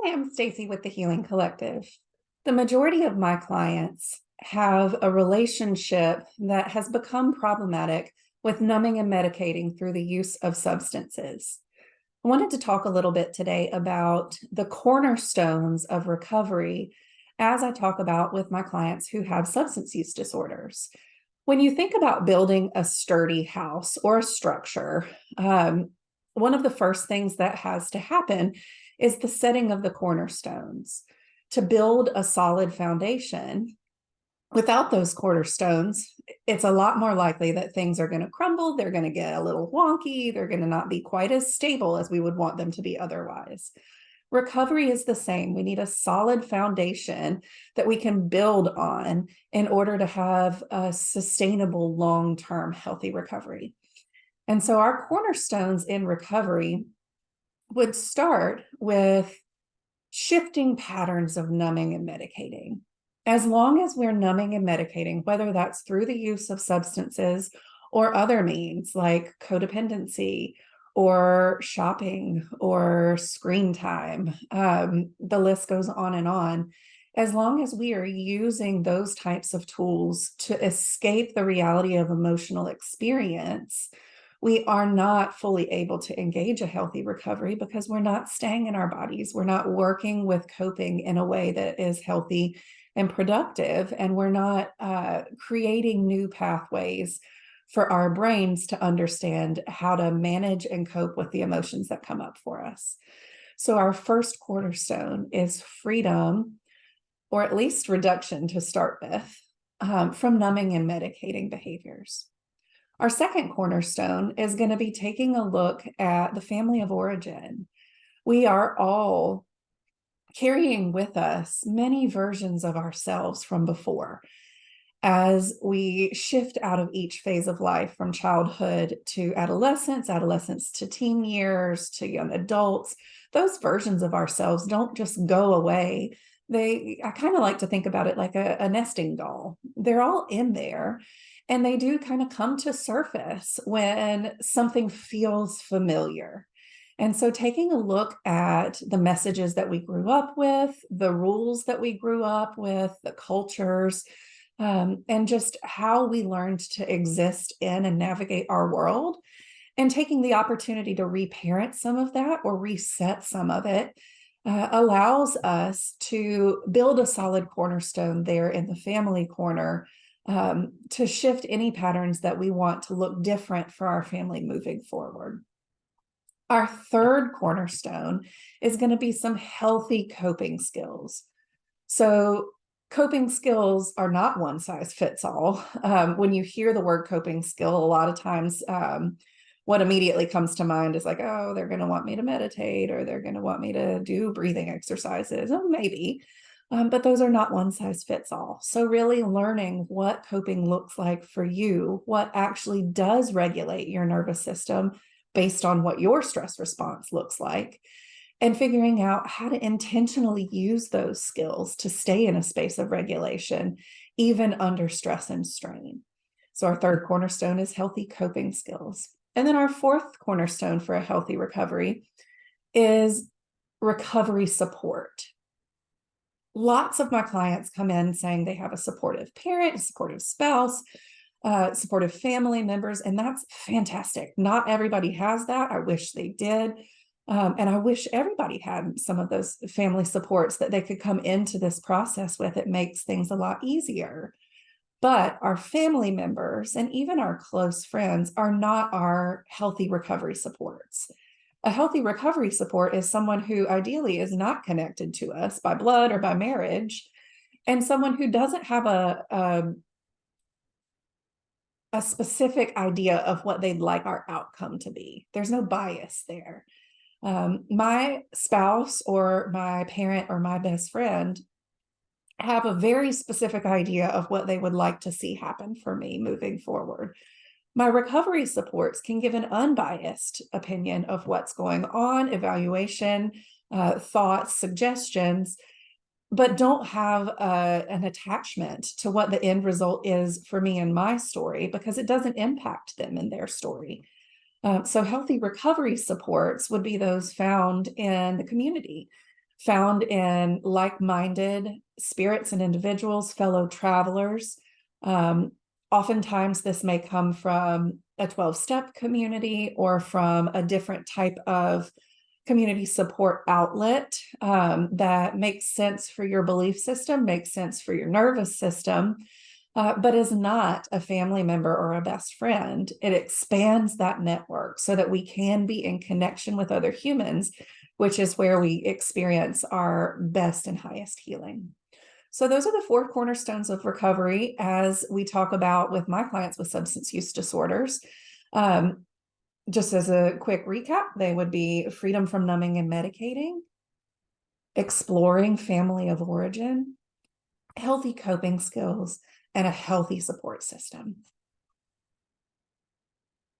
Hi, I'm Stacey with the Healing Collective. The majority of my clients have a relationship that has become problematic with numbing and medicating through the use of substances. I wanted to talk a little bit today about the cornerstones of recovery as I talk about with my clients who have substance use disorders. When you think about building a sturdy house or a structure, one of the first things that has to happen is the setting of the cornerstones. To build a solid foundation, without those cornerstones, it's a lot more likely that things are going to crumble. They're going to get a little wonky. They're going to not be quite as stable as we would want them to be otherwise. Recovery is the same. We need a solid foundation that we can build on in order to have a sustainable, long-term, healthy recovery. And so our cornerstones in recovery would start with shifting patterns of numbing and medicating. As long as we're numbing and medicating, whether that's through the use of substances or other means like codependency or shopping or screen time, the list goes on and on. As long as we are using those types of tools to escape the reality of emotional experience, we are not fully able to engage a healthy recovery because we're not staying in our bodies. We're not working with coping in a way that is healthy and productive, and we're not creating new pathways for our brains to understand how to manage and cope with the emotions that come up for us. So our first cornerstone is freedom, or at least reduction to start with, from numbing and medicating behaviors. Our second cornerstone is going to be taking a look at the family of origin. We are all carrying with us many versions of ourselves from before. As we shift out of each phase of life, from childhood to adolescence, adolescence to teen years, to young adults, those versions of ourselves don't just go away. I kind of like to think about it like a nesting doll. They're all in there. And they do kind of come to surface when something feels familiar. And so taking a look at the messages that we grew up with, the rules that we grew up with, the cultures, and just how we learned to exist in and navigate our world, and taking the opportunity to reparent some of that or reset some of it, allows us to build a solid cornerstone there in the family corner, to shift any patterns that we want to look different for our family moving forward. Our third cornerstone is going to be some healthy coping skills. So coping skills are not one size fits all. When you hear the word coping skill, a lot of times what immediately comes to mind is like, oh, they're going to want me to meditate, or they're going to want me to do breathing exercises. Oh, maybe. But those are not one size fits all. So really learning what coping looks like for you, what actually does regulate your nervous system based on what your stress response looks like, and figuring out how to intentionally use those skills to stay in a space of regulation, even under stress and strain. So our third cornerstone is healthy coping skills. And then our fourth cornerstone for a healthy recovery is recovery support. Lots of my clients come in saying they have a supportive parent, a supportive spouse, supportive family members, and that's fantastic. Not everybody has that. I wish they did. And I wish everybody had some of those family supports that they could come into this process with. It makes things a lot easier. But our family members and even our close friends are not our healthy recovery supports. A healthy recovery support is someone who ideally is not connected to us by blood or by marriage, and someone who doesn't have a specific idea of what they'd like our outcome to be. There's no bias there. My spouse or my parent or my best friend have a very specific idea of what they would like to see happen for me moving forward. My recovery supports can give an unbiased opinion of what's going on, evaluation, thoughts, suggestions, but don't have an attachment to what the end result is for me and my story, because it doesn't impact them in their story. So healthy recovery supports would be those found in the community, found in like-minded spirits and individuals, fellow travelers. Oftentimes this may come from a 12-step community or from a different type of community support outlet that makes sense for your belief system, makes sense for your nervous system, but is not a family member or a best friend. It expands that network so that we can be in connection with other humans, which is where we experience our best and highest healing. So those are the 4 cornerstones of recovery as we talk about with my clients with substance use disorders. Just as a quick recap, they would be freedom from numbing and medicating, exploring family of origin, healthy coping skills, and a healthy support system.